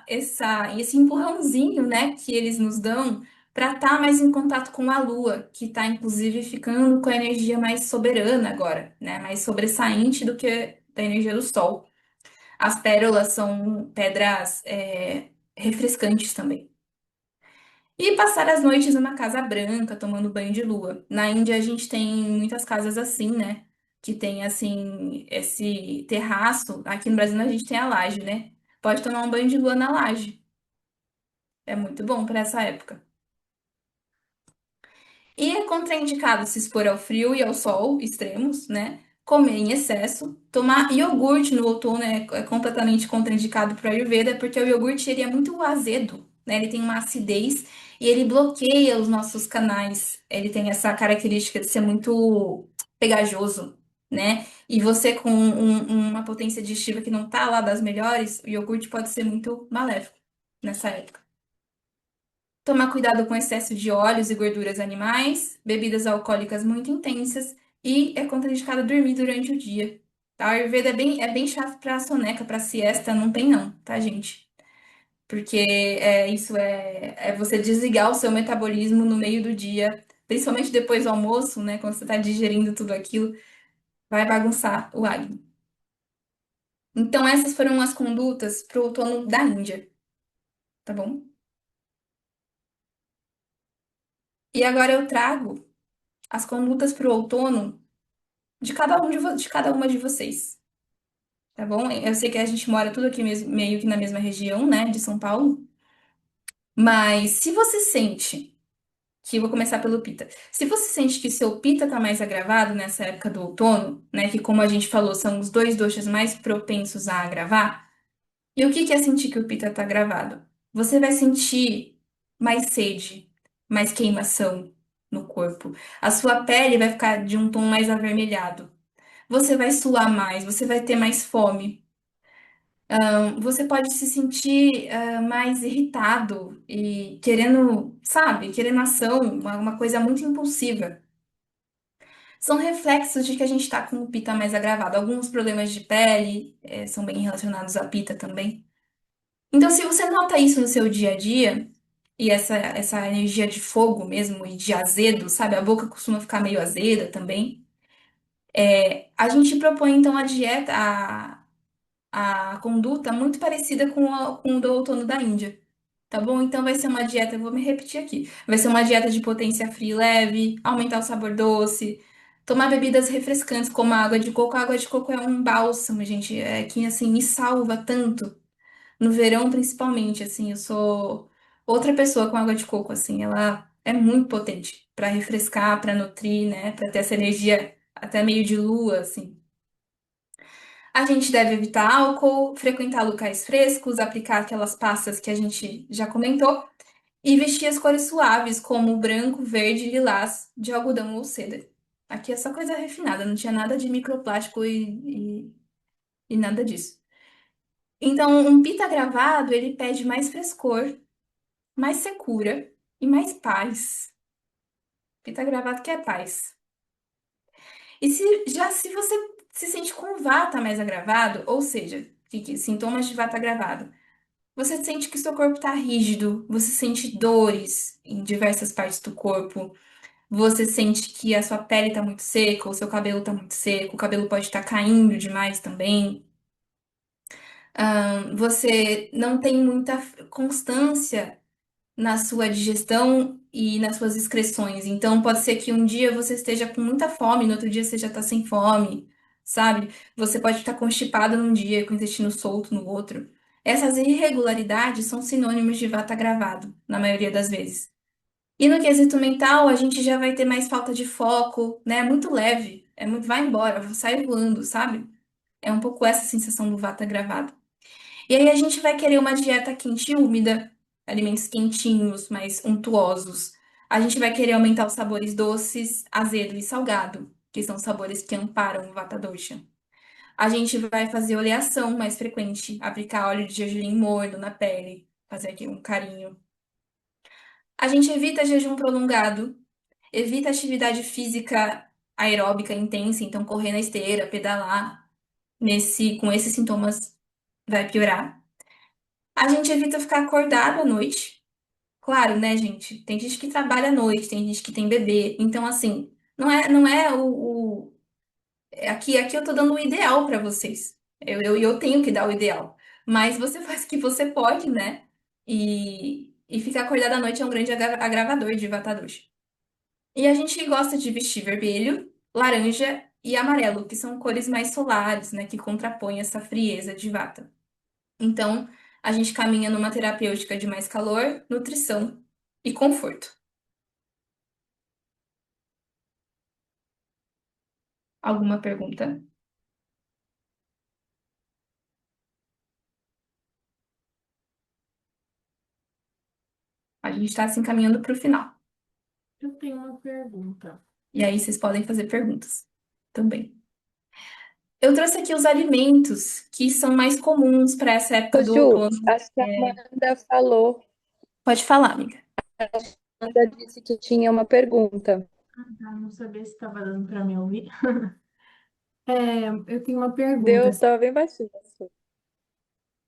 esse empurrãozinho, né, que eles nos dão para estar mais em contato com a lua, que está inclusive ficando com a energia mais soberana agora, né, mais sobressaente do que da energia do sol. As pérolas são pedras refrescantes também. E passar as noites numa casa branca, tomando banho de lua. Na Índia a gente tem muitas casas assim, né? Que tem assim esse terraço. Aqui no Brasil a gente tem a laje, né? Pode tomar um banho de lua na laje. É muito bom para essa época. E é contraindicado se expor ao frio e ao sol extremos, né? Comer em excesso. Tomar iogurte no outono é completamente contraindicado para a Ayurveda, porque o iogurte ele é muito azedo, né? Ele tem uma acidez e ele bloqueia os nossos canais. Ele tem essa característica de ser muito pegajoso, né? E você com uma potência digestiva que não tá lá das melhores, o iogurte pode ser muito maléfico nessa época. Tomar cuidado com excesso de óleos e gorduras animais, bebidas alcoólicas muito intensas e é contraindicado dormir durante o dia. Tá? A Ayurveda é bem chato pra soneca, pra siesta, não tem não, tá, gente? Porque isso é você desligar o seu metabolismo no meio do dia, principalmente depois do almoço, né? Quando você tá digerindo tudo aquilo, vai bagunçar o Agni. Então, essas foram as condutas pro outono da Índia, tá bom? E agora eu trago as condutas pro outono de cada de cada uma de vocês, tá bom? Eu sei que a gente mora tudo aqui mesmo, meio que na mesma região, né, de São Paulo, mas se você sente que eu vou começar pelo Pita. Se você sente que seu Pita tá mais agravado nessa época do outono, né, que como a gente falou, são os dois doshas mais propensos a agravar, e o que que é sentir que o Pita tá agravado? Você vai sentir mais sede, mais queimação no corpo. A sua pele vai ficar de um tom mais avermelhado. Você vai suar mais, você vai ter mais fome. Você pode se sentir mais irritado e querendo, sabe, querendo ação, uma coisa muito impulsiva. São reflexos de que a gente está com o pita mais agravado. Alguns problemas de pele são bem relacionados à pita também. Então, se você nota isso no seu dia a dia, e essa energia de fogo mesmo e de azedo, sabe? A boca costuma ficar meio azeda também. A gente propõe então a dieta, a conduta muito parecida com o do outono da Índia. Tá bom? Então vai ser uma dieta, eu vou me repetir aqui. Vai ser uma dieta de potência fria e leve, aumentar o sabor doce, tomar bebidas refrescantes como a água de coco. A água de coco é um bálsamo, gente, que assim me salva tanto no verão principalmente, assim, eu sou outra pessoa com água de coco, assim, ela é muito potente para refrescar, para nutrir, né, para ter essa energia até meio de lua, assim. A gente deve evitar álcool, frequentar locais frescos, aplicar aquelas pastas que a gente já comentou e vestir as cores suaves, como branco, verde e lilás, de algodão ou seda. Aqui é só coisa refinada, não tinha nada de microplástico e nada disso. Então, um pita gravado, ele pede mais frescor, mais secura e mais paz. Pita gravado quer paz. E se você se sente com vata mais agravado, ou seja, sintomas de vata agravado, você sente que seu corpo está rígido, você sente dores em diversas partes do corpo. Você sente que a sua pele está muito seca, o seu cabelo está muito seco, o cabelo pode estar caindo demais também. Você não tem muita constância na sua digestão e nas suas excreções. Então, pode ser que um dia você esteja com muita fome, no outro dia você já está sem fome, sabe? Você pode estar constipado num dia, com o intestino solto no outro. Essas irregularidades são sinônimos de vata gravado, na maioria das vezes. E no quesito mental, a gente já vai ter mais falta de foco, né? É muito leve, vai embora, sai voando, sabe? É um pouco essa sensação do vata gravado. E aí a gente vai querer uma dieta quente e úmida, alimentos quentinhos, mais untuosos. A gente vai querer aumentar os sabores doces, azedo e salgado, que são sabores que amparam o vata dosha. A gente vai fazer oleação mais frequente, aplicar óleo de gergelim morno na pele, fazer aqui um carinho. A gente evita jejum prolongado. Evita atividade física aeróbica intensa, então correr na esteira, pedalar, com esses sintomas vai piorar. A gente evita ficar acordado à noite. Claro, né, gente? Tem gente que trabalha à noite, tem gente que tem bebê. Então, assim, não é aqui eu tô dando o ideal para vocês. Eu tenho que dar o ideal. Mas você faz o que você pode, né? E ficar acordado à noite é um grande agravador de vata dosha. E a gente gosta de vestir vermelho, laranja e amarelo, que são cores mais solares, né, que contrapõem essa frieza de Vata. Então, a gente caminha numa terapêutica de mais calor, nutrição e conforto. Alguma pergunta? A gente está se encaminhando para o final. Eu tenho uma pergunta. E aí vocês podem fazer perguntas também. Eu trouxe aqui os alimentos que são mais comuns para essa época Ô, do Ju, outono. acho que a Amanda falou, Pode falar, amiga. a Amanda disse que tinha uma pergunta. Tá, não sabia se estava dando para me ouvir. É, eu tenho uma pergunta. Deu, tava bem baixinho. Assim.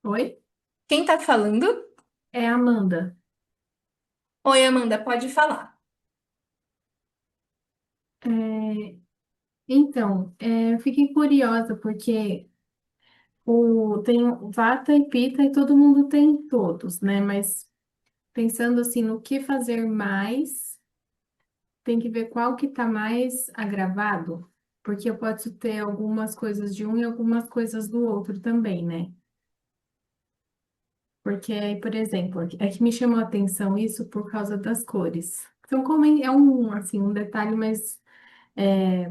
Oi? Quem tá falando? É a Amanda. Oi, Amanda, pode falar. É, então, eu fiquei curiosa porque tem o Vata e Pitta e todo mundo tem todos, né? Mas pensando assim no que fazer mais, tem que ver qual que está mais agravado, porque eu posso ter algumas coisas de um e algumas coisas do outro também, né? Porque aí, por exemplo, é que me chamou a atenção isso por causa das cores. Então, como é assim, um detalhe, mas é,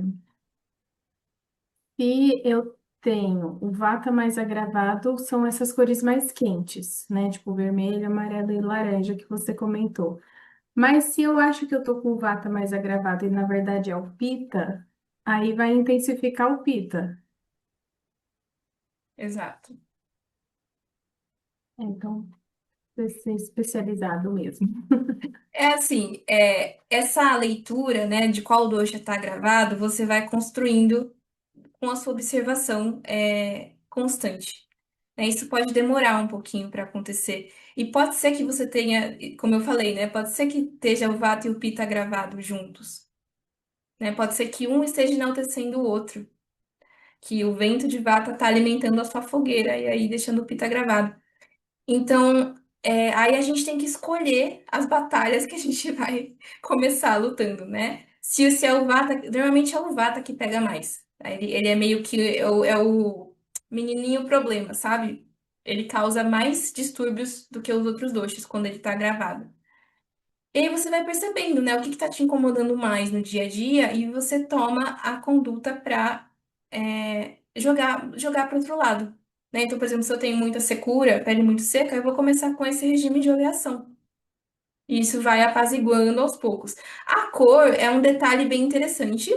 se eu tenho o vata mais agravado, são essas cores mais quentes, né? Tipo vermelho, amarelo e laranja que você comentou. Mas se eu acho que eu tô com o vata mais agravado e na verdade é o pita, aí vai intensificar o pita. Exato. Então, precisa ser especializado mesmo. É assim, essa leitura, né, de qual dosha está gravado, você vai construindo com a sua observação constante. Né? Isso pode demorar um pouquinho para acontecer. E pode ser que você tenha, como eu falei, né, pode ser que esteja o Vata e o Pitta gravados juntos. Né? Pode ser que um esteja enaltecendo o outro, que o vento de Vata está alimentando a sua fogueira e aí deixando o Pitta gravado. Então, aí a gente tem que escolher as batalhas que a gente vai começar lutando, né? Se é o Vata, normalmente é o Vata que pega mais. Aí ele é meio que é o menininho problema, sabe? Ele causa mais distúrbios do que os outros doshas quando ele tá gravado. E aí você vai percebendo, né, o que que tá te incomodando mais no dia a dia e você toma a conduta pra jogar para outro lado. Né? Então, por exemplo, se eu tenho muita secura, pele muito seca, eu vou começar com esse regime de oleação. E isso vai apaziguando aos poucos. A cor é um detalhe bem interessante.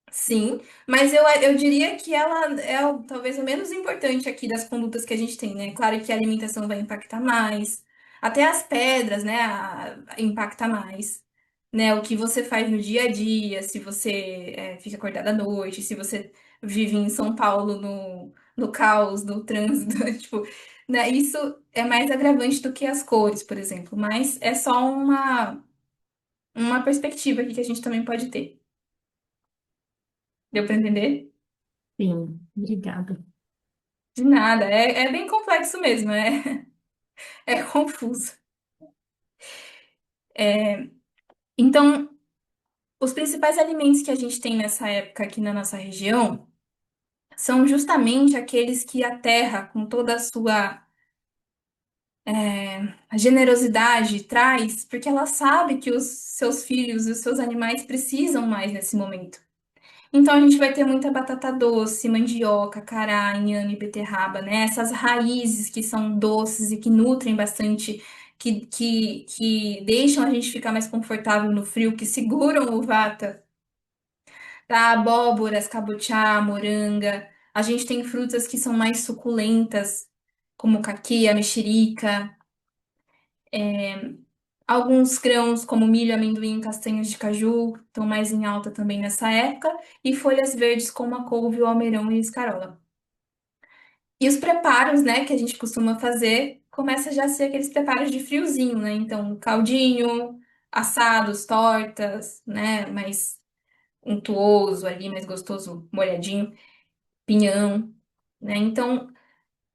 Sim, mas eu diria que ela é talvez o menos importante aqui das condutas que a gente tem, né? Claro que a alimentação vai impactar mais, até as pedras, né, impacta mais, né? O que você faz no dia a dia, se você fica acordado à noite, se você vive em São Paulo no caos, no trânsito, tipo, né? Isso é mais agravante do que as cores, por exemplo, mas é só uma perspectiva aqui que a gente também pode ter. Deu para entender? Sim, obrigada. De nada, é bem complexo mesmo, é confuso. Então, os principais alimentos que a gente tem nessa época aqui na nossa região são justamente aqueles que a terra, com toda a sua generosidade, traz, porque ela sabe que os seus filhos e os seus animais precisam mais nesse momento. Então a gente vai ter muita batata doce, mandioca, cará, inhame, beterraba, né? Essas raízes que são doces e que nutrem bastante, que deixam a gente ficar mais confortável no frio, que seguram o vata, tá? Abóboras, cabotiá, moranga. A gente tem frutas que são mais suculentas, como caqui, a mexerica. Alguns grãos, como milho, amendoim, castanhas de caju, estão mais em alta também nessa época, e folhas verdes como a couve, o almeirão e a escarola. E os preparos, né, que a gente costuma fazer, começa já a ser aqueles preparos de friozinho, né? Então, caldinho, assados, tortas, né, mais untuoso ali, mais gostoso, molhadinho, pinhão, né? Então,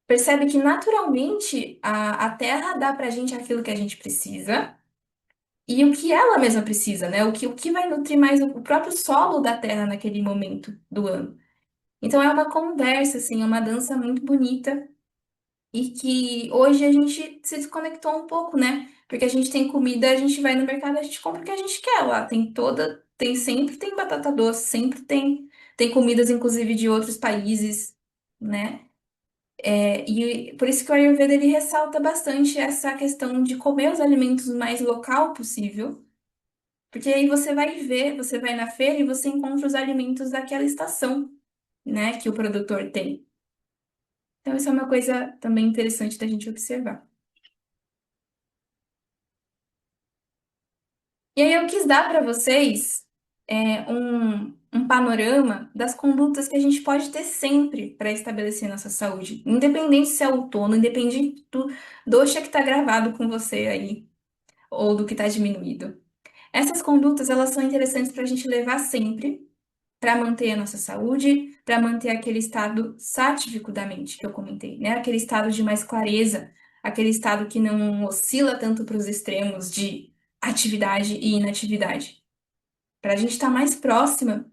percebe que naturalmente a terra dá pra gente aquilo que a gente precisa. E o que ela mesma precisa, né? O que vai nutrir mais o próprio solo da terra naquele momento do ano. Então é uma conversa, assim, é uma dança muito bonita e que hoje a gente se desconectou um pouco, né? Porque a gente tem comida, a gente vai no mercado, a gente compra o que a gente quer lá. Sempre tem batata doce, sempre tem comidas, inclusive, de outros países, né? E por isso que o Ayurveda ele ressalta bastante essa questão de comer os alimentos o mais local possível. Porque aí você vai ver, você vai na feira e você encontra os alimentos daquela estação, né, que o produtor tem. Então, isso é uma coisa também interessante da gente observar. E aí eu quis dar para vocês, um panorama das condutas que a gente pode ter sempre para estabelecer nossa saúde, independente se é outono, independente do dosha que está gravado com você aí, ou do que está diminuído. Essas condutas, elas são interessantes para a gente levar sempre, para manter a nossa saúde, para manter aquele estado sátivico da mente que eu comentei, né? Aquele estado de mais clareza, aquele estado que não oscila tanto para os extremos de atividade e inatividade, para a gente estar mais próxima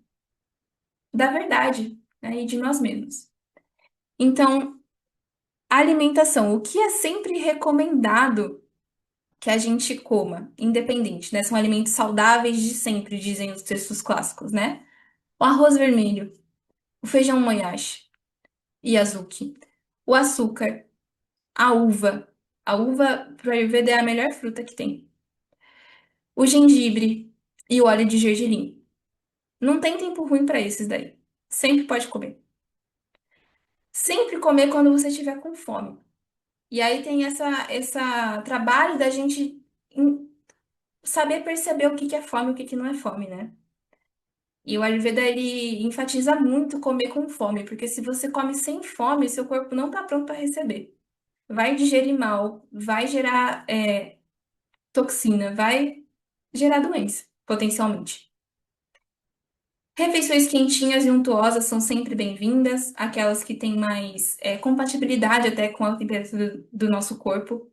da verdade, né, e de nós mesmos. Então, a alimentação, o que é sempre recomendado que a gente coma, independente, né? São alimentos saudáveis de sempre, dizem os textos clássicos, né? O arroz vermelho, o feijão moyashi e azuki, o açúcar, a uva. A uva, para Ayurveda, é a melhor fruta que tem. O gengibre e o óleo de gergelim. Não tem tempo ruim para esses daí. Sempre pode comer. Sempre comer quando você estiver com fome. E aí tem essa trabalho da gente saber perceber o que que é fome e o que que não é fome, né? E o Ayurveda, ele enfatiza muito comer com fome, porque se você come sem fome, seu corpo não está pronto para receber. Vai digerir mal, vai gerar toxina, vai gerar doença, potencialmente. Refeições quentinhas e untuosas são sempre bem-vindas, aquelas que têm mais compatibilidade até com a temperatura do nosso corpo.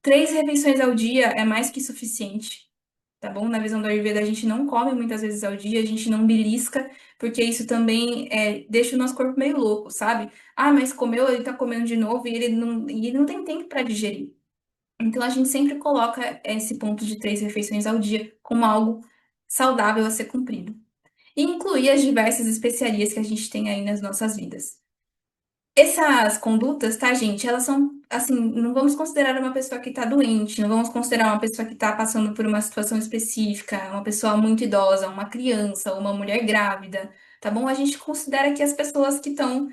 3 refeições ao dia é mais que suficiente, tá bom? Na visão do Ayurveda, a gente não come muitas vezes ao dia, a gente não belisca, porque isso também deixa o nosso corpo meio louco, sabe? Ah, mas comeu, ele tá comendo de novo e ele não tem tempo para digerir. Então, a gente sempre coloca esse ponto de 3 refeições ao dia como algo saudável a ser cumprido. E incluir as diversas especiarias que a gente tem aí nas nossas vidas. Essas condutas, tá, gente? Elas são, assim, não vamos considerar uma pessoa que tá doente, não vamos considerar uma pessoa que tá passando por uma situação específica, uma pessoa muito idosa, uma criança, uma mulher grávida, tá bom? A gente considera que as pessoas que estão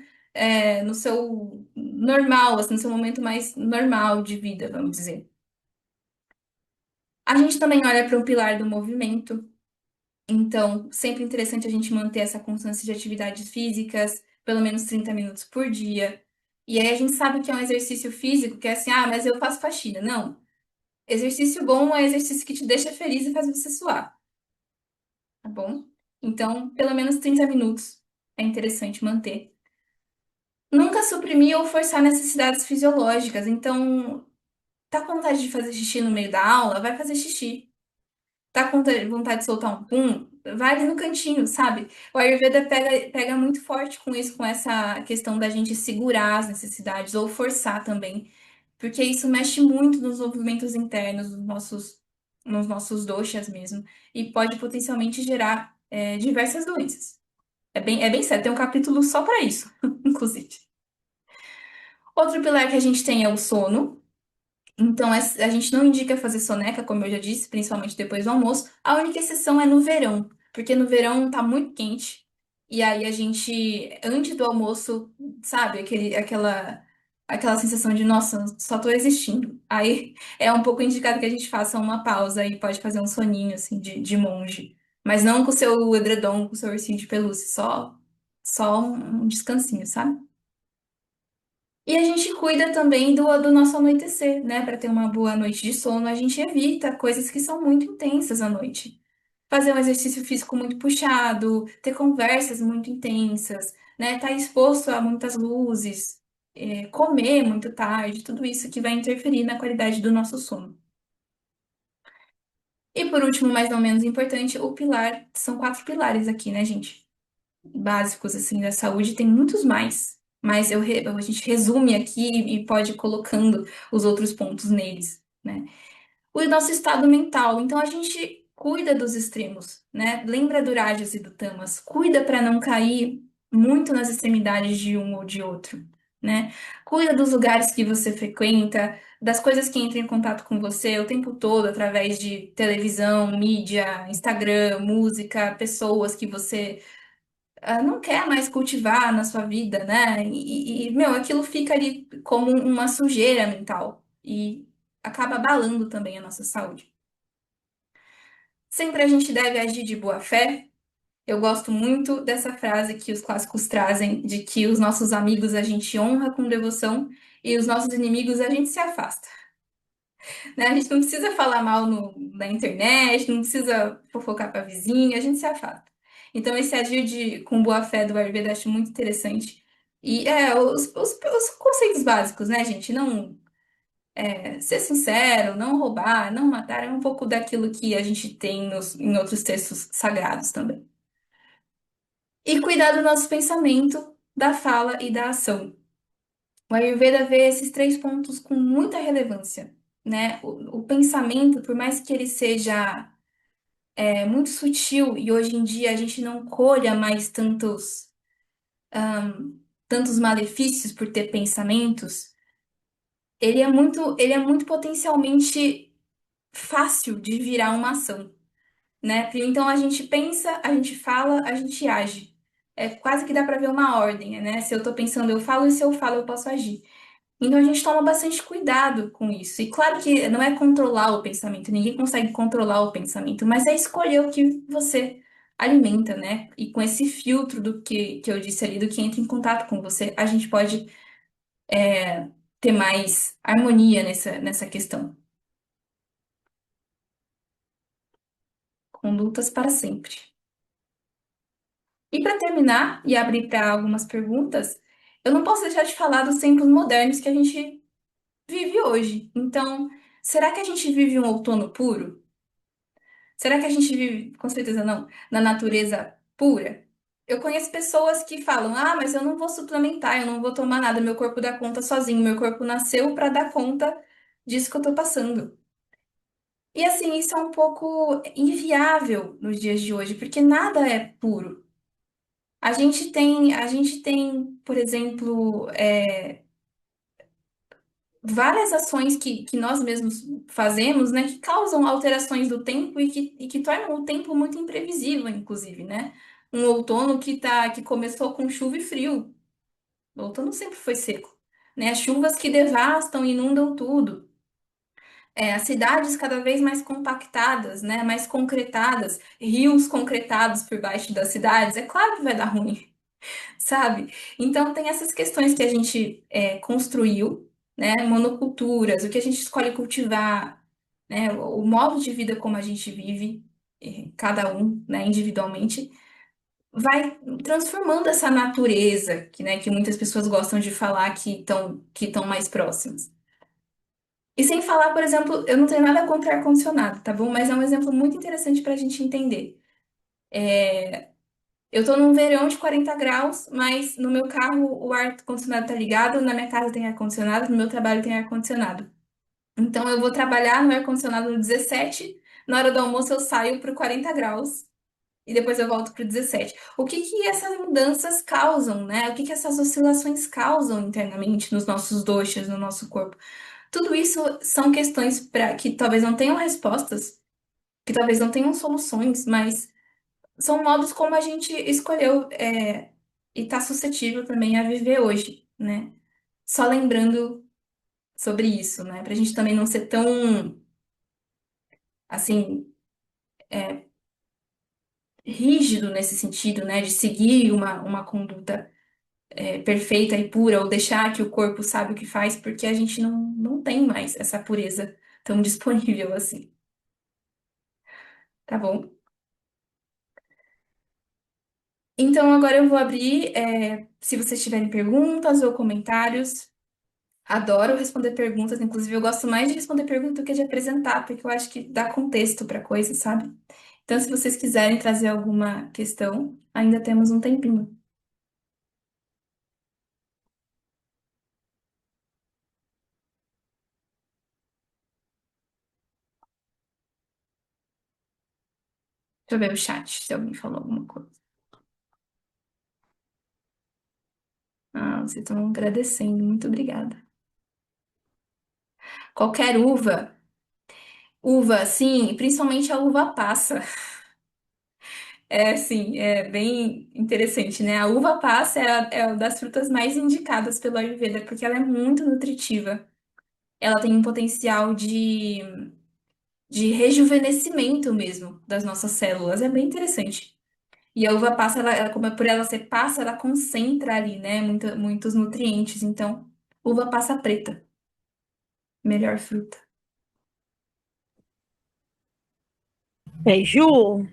no seu normal, assim, no seu momento mais normal de vida, vamos dizer. A gente também olha para o pilar do movimento, então, sempre interessante a gente manter essa constância de atividades físicas, pelo menos 30 minutos por dia. E aí a gente sabe que é um exercício físico, que é assim, ah, mas eu faço faxina. Não. Exercício bom é exercício que te deixa feliz e faz você suar, tá bom? Então, pelo menos 30 minutos é interessante manter. Nunca suprimir ou forçar necessidades fisiológicas. Então, tá com vontade de fazer xixi no meio da aula? Vai fazer xixi. Tá com vontade de soltar um pum, vai ali no cantinho, sabe? O Ayurveda pega muito forte com isso, com essa questão da gente segurar as necessidades ou forçar também, porque isso mexe muito nos movimentos internos, nos nossos doshas mesmo, e pode potencialmente gerar diversas doenças. É bem sério, tem um capítulo só para isso, inclusive. Outro pilar que a gente tem é o sono. Então, a gente não indica fazer soneca, como eu já disse, principalmente depois do almoço. A única exceção é no verão, porque no verão tá muito quente. E aí a gente, antes do almoço, sabe, aquela sensação de, nossa, só tô existindo. Aí é um pouco indicado que a gente faça uma pausa e pode fazer um soninho, assim, de monge. Mas não com o seu edredom, com o seu ursinho de pelúcia, só um descansinho, sabe? E a gente cuida também do nosso anoitecer, né? Para ter uma boa noite de sono, a gente evita coisas que são muito intensas à noite. Fazer um exercício físico muito puxado, ter conversas muito intensas, né? Estar exposto a muitas luzes, comer muito tarde, tudo isso que vai interferir na qualidade do nosso sono. E por último, mas não menos importante, o pilar, são 4 pilares aqui, né, gente? Básicos assim da saúde, tem muitos mais, mas a gente resume aqui e pode ir colocando os outros pontos neles, né? O nosso estado mental, então a gente cuida dos extremos, né? Lembra do Rajas e do Tamas, cuida para não cair muito nas extremidades de um ou de outro, né? Cuida dos lugares que você frequenta, das coisas que entram em contato com você o tempo todo através de televisão, mídia, Instagram, música, pessoas que você não quer mais cultivar na sua vida, né? Meu, aquilo fica ali como uma sujeira mental e acaba abalando também a nossa saúde. Sempre a gente deve agir de boa fé, Eu gosto muito dessa frase que os clássicos trazem, de que os nossos amigos a gente honra com devoção e os nossos inimigos a gente se afasta. Né? A gente não precisa falar mal na internet, não precisa fofocar para vizinha, a gente se afasta. Então, esse agir com boa fé do Ayurveda eu acho muito interessante. E os conceitos básicos, né, gente? Não ser sincero, não roubar, não matar, é um pouco daquilo que a gente tem em outros textos sagrados também. E cuidar do nosso pensamento, da fala e da ação. O Ayurveda vê esses três pontos com muita relevância, né? O pensamento, por mais que ele seja muito sutil e hoje em dia a gente não colha mais tantos malefícios por ter pensamentos, ele é muito potencialmente fácil de virar uma ação, né? Então a gente pensa, a gente fala, a gente age. É quase que dá para ver uma ordem, né? Se eu tô pensando, eu falo, e se eu falo, eu posso agir. Então a gente toma bastante cuidado com isso. E claro que não é controlar o pensamento, ninguém consegue controlar o pensamento, mas é escolher o que você alimenta, né? E com esse filtro do que eu disse ali, do que entra em contato com você, a gente pode ter mais harmonia nessa questão. Condutas para sempre. E para terminar e abrir para algumas perguntas, eu não posso deixar de falar dos tempos modernos que a gente vive hoje. Então, será que a gente vive um outono puro? Será que a gente vive, com certeza não, na natureza pura? Eu conheço pessoas que falam: ah, mas eu não vou suplementar, eu não vou tomar nada, meu corpo dá conta sozinho, meu corpo nasceu para dar conta disso que eu tô passando. E assim, isso é um pouco inviável nos dias de hoje, porque nada é puro. A gente tem, por exemplo, várias ações que nós mesmos fazemos, né, que causam alterações do tempo e que tornam o tempo muito imprevisível, inclusive, né? Um outono que começou com chuva e frio. O outono sempre foi seco, né? Chuvas que devastam, inundam tudo. As cidades cada vez mais compactadas, né? Mais concretadas, rios concretados por baixo das cidades. É claro que vai dar ruim, sabe? Então, tem essas questões que a gente construiu, né? Monoculturas, o que a gente escolhe cultivar, né? O modo de vida como a gente vive, cada um, né? Individualmente, vai transformando essa natureza que muitas pessoas gostam de falar que estão mais próximas. E sem falar, por exemplo, eu não tenho nada contra ar-condicionado, tá bom? Mas é um exemplo muito interessante para a gente entender. Eu tô num verão de 40 graus, mas no meu carro o ar-condicionado tá ligado, na minha casa tem ar-condicionado, no meu trabalho tem ar-condicionado. Então eu vou trabalhar no ar-condicionado no 17, na hora do almoço eu saio pro 40 graus e depois eu volto pro 17. O que que essas mudanças causam, né? O que que essas oscilações causam internamente nos nossos doshas, no nosso corpo? Tudo isso são questões que talvez não tenham respostas, que talvez não tenham soluções, mas são modos como a gente escolheu e está suscetível também a viver hoje, né? Só lembrando sobre isso, né? Para a gente também não ser tão, assim, rígido nesse sentido, né? De seguir uma conduta perfeita e pura ou deixar que o corpo sabe o que faz, porque a gente não tem mais essa pureza tão disponível assim, tá bom? Então agora eu vou abrir, se vocês tiverem perguntas ou comentários. Adoro responder perguntas, inclusive eu gosto mais de responder perguntas do que de apresentar, porque eu acho que dá contexto para coisa, sabe? Então, se vocês quiserem trazer alguma questão, ainda temos um tempinho. Deixa eu ver o chat, se alguém falou alguma coisa. Ah, vocês estão agradecendo, muito obrigada. Qualquer uva, sim, principalmente a uva passa. Sim, é bem interessante, né? A uva passa é uma das frutas mais indicadas pelo Ayurveda, porque ela é muito nutritiva. Ela tem um potencial de rejuvenescimento mesmo das nossas células. É bem interessante. E a uva passa, como por ela ser passa, ela concentra ali, né? Muitos nutrientes. Então, uva passa preta, melhor fruta. É, Ju,